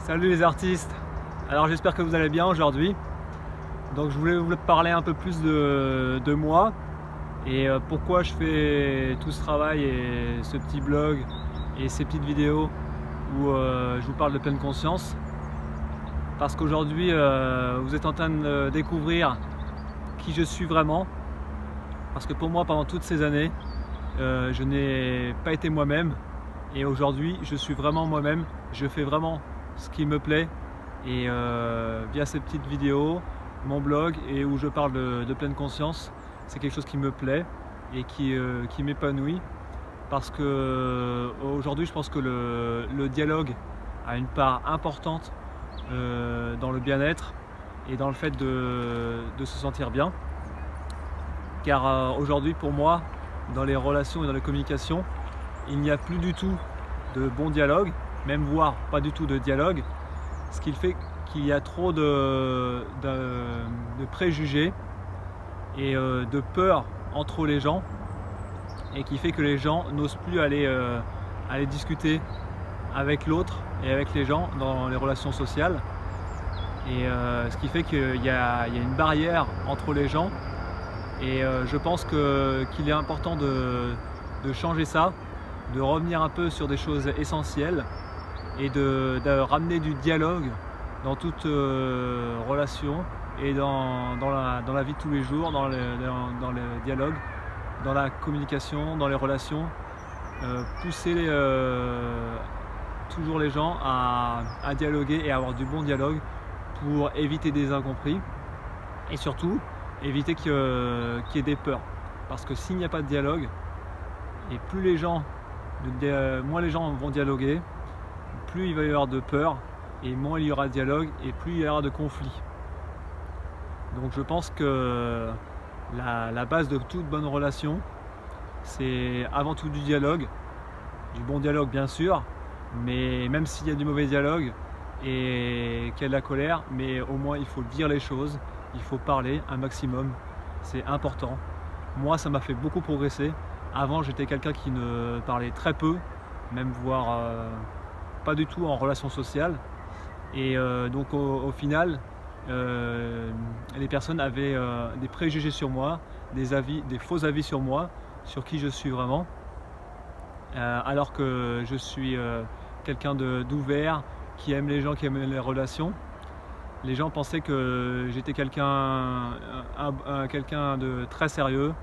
Salut les artistes. Alors j'espère que vous allez bien aujourd'hui. Donc je voulais vous parler un peu plus de moi et pourquoi je fais tout ce travail et ce petit blog et ces petites vidéos où je vous parle de pleine conscience. Parce qu'aujourd'hui vous êtes en train de découvrir qui je suis vraiment. Parce que pour moi, pendant toutes ces années, je n'ai pas été moi-même. Et aujourd'hui, je suis vraiment moi-même. Je fais vraiment ce qui me plaît. Et via ces petites vidéos, mon blog, et où je parle de pleine conscience, c'est quelque chose qui me plaît et qui m'épanouit. Parce que aujourd'hui, je pense que le dialogue a une part importante dans le bien-être et dans le fait de se sentir bien. Car aujourd'hui, pour moi, dans les relations et dans les communications, il n'y a plus du tout de bon dialogue, même voire pas du tout de dialogue, ce qui fait qu'il y a trop de préjugés et de peur entre les gens, et qui fait que les gens n'osent plus aller discuter avec l'autre et avec les gens dans les relations sociales, et ce qui fait qu'il y a une barrière entre les gens. Et je pense qu'il est important de changer ça, de revenir un peu sur des choses essentielles et de ramener du dialogue dans toute relation et dans la vie de tous les jours, dans le dialogue, dans la communication, dans les relations. Pousser toujours les gens à dialoguer et à avoir du bon dialogue pour éviter des incompris et surtout éviter qu'il y ait des peurs. Parce que s'il n'y a pas de dialogue, et moins les gens vont dialoguer, plus il va y avoir de peur, et moins il y aura de dialogue, et plus il y aura de conflits. Donc je pense que la base de toute bonne relation, c'est avant tout du dialogue, du bon dialogue bien sûr, mais même s'il y a du mauvais dialogue et qu'il y a de la colère, mais au moins il faut dire les choses. Il faut parler un maximum, c'est important. Moi, ça m'a fait beaucoup progresser. Avant, j'étais quelqu'un qui ne parlait très peu, même voire pas du tout en relation sociale. Et donc au final, les personnes avaient des préjugés sur moi, des faux avis sur moi, sur qui je suis vraiment. Alors que je suis quelqu'un d'ouvert, qui aime les gens, qui aime les relations. Les gens pensaient que j'étais quelqu'un de très sérieux,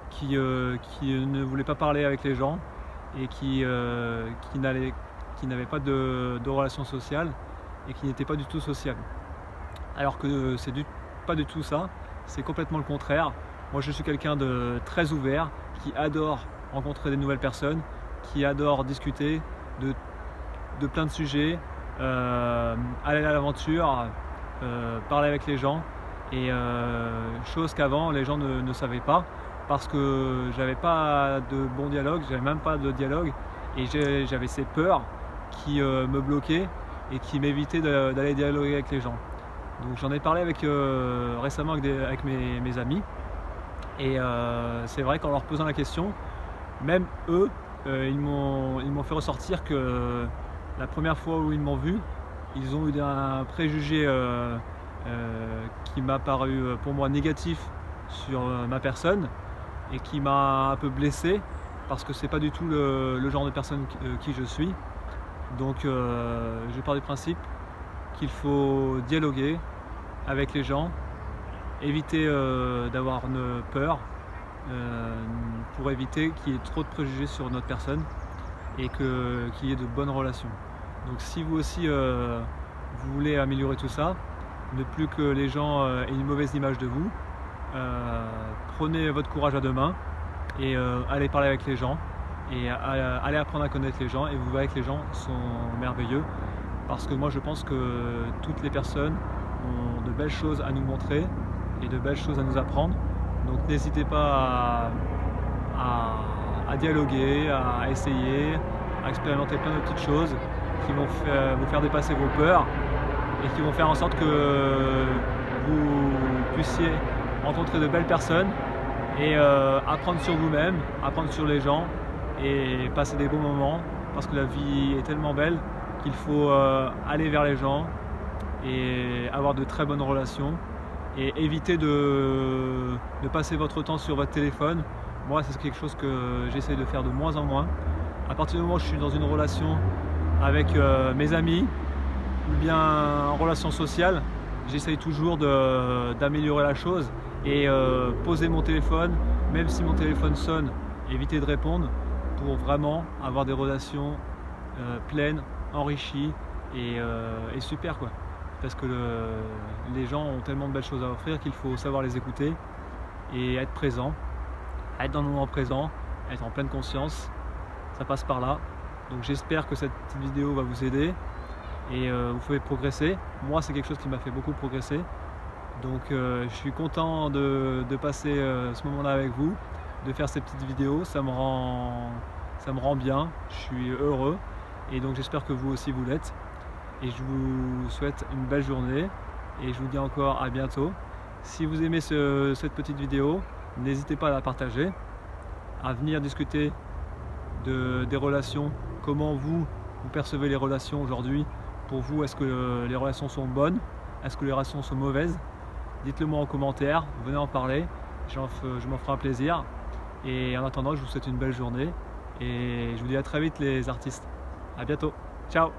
qui ne voulait pas parler avec les gens et qui n'avait pas de relations sociales et qui n'était pas du tout sociable. Alors que c'est pas du tout ça, c'est complètement le contraire. Moi, je suis quelqu'un de très ouvert, qui adore rencontrer des nouvelles personnes, qui adore discuter de plein de sujets, aller à l'aventure, parler avec les gens, et chose qu'avant les gens ne savaient pas, parce que j'avais pas de bon dialogue, j'avais même pas de dialogue, et j'avais ces peurs qui me bloquaient et qui m'évitaient d'aller dialoguer avec les gens. Donc j'en ai parlé récemment avec mes amis, et c'est vrai qu'en leur posant la question, même eux, ils m'ont fait ressortir que la première fois où ils m'ont vu, ils ont eu un préjugé qui m'a paru pour moi négatif sur ma personne, et qui m'a un peu blessé, parce que c'est pas du tout le genre de personne qui je suis. Donc je pars du principe qu'il faut dialoguer avec les gens, éviter d'avoir une peur, pour éviter qu'il y ait trop de préjugés sur notre personne et qu'il y ait de bonnes relations. Donc si vous aussi vous voulez améliorer tout ça, ne plus que les gens aient une mauvaise image de vous, prenez votre courage à deux mains et allez parler avec les gens, et allez apprendre à connaître les gens, et vous verrez que les gens sont merveilleux, parce que moi je pense que toutes les personnes ont de belles choses à nous montrer et de belles choses à nous apprendre. Donc n'hésitez pas à dialoguer, à essayer, à expérimenter plein de petites choses qui vont vous faire dépasser vos peurs, et qui vont faire en sorte que vous puissiez rencontrer de belles personnes et apprendre sur vous-même, apprendre sur les gens, et passer des bons moments, parce que la vie est tellement belle qu'il faut aller vers les gens et avoir de très bonnes relations et éviter de passer votre temps sur votre téléphone. Moi, c'est quelque chose que j'essaie de faire de moins en moins. À partir du moment où je suis dans une relation avec mes amis ou bien en relation sociale, j'essaye toujours d'améliorer la chose et poser mon téléphone, même si mon téléphone sonne, éviter de répondre pour vraiment avoir des relations pleines, enrichies et super quoi. Parce que les gens ont tellement de belles choses à offrir qu'il faut savoir les écouter et être présent, être dans le moment présent, être en pleine conscience, ça passe par là. Donc j'espère que cette petite vidéo va vous aider et vous pouvez progresser. Moi c'est quelque chose qui m'a fait beaucoup progresser. Donc je suis content de passer ce moment-là avec vous, de faire ces petites vidéos, ça me rend bien, je suis heureux et donc j'espère que vous aussi vous l'êtes. Et je vous souhaite une belle journée et je vous dis encore à bientôt. Si vous aimez cette petite vidéo, n'hésitez pas à la partager, à venir discuter des relations, comment vous percevez les relations aujourd'hui. Pour vous, est-ce que les relations sont bonnes? Est-ce que les relations sont mauvaises? Dites-le moi en commentaire, venez en parler, je m'en ferai un plaisir. Et en attendant, je vous souhaite une belle journée et je vous dis à très vite les artistes. À bientôt, ciao!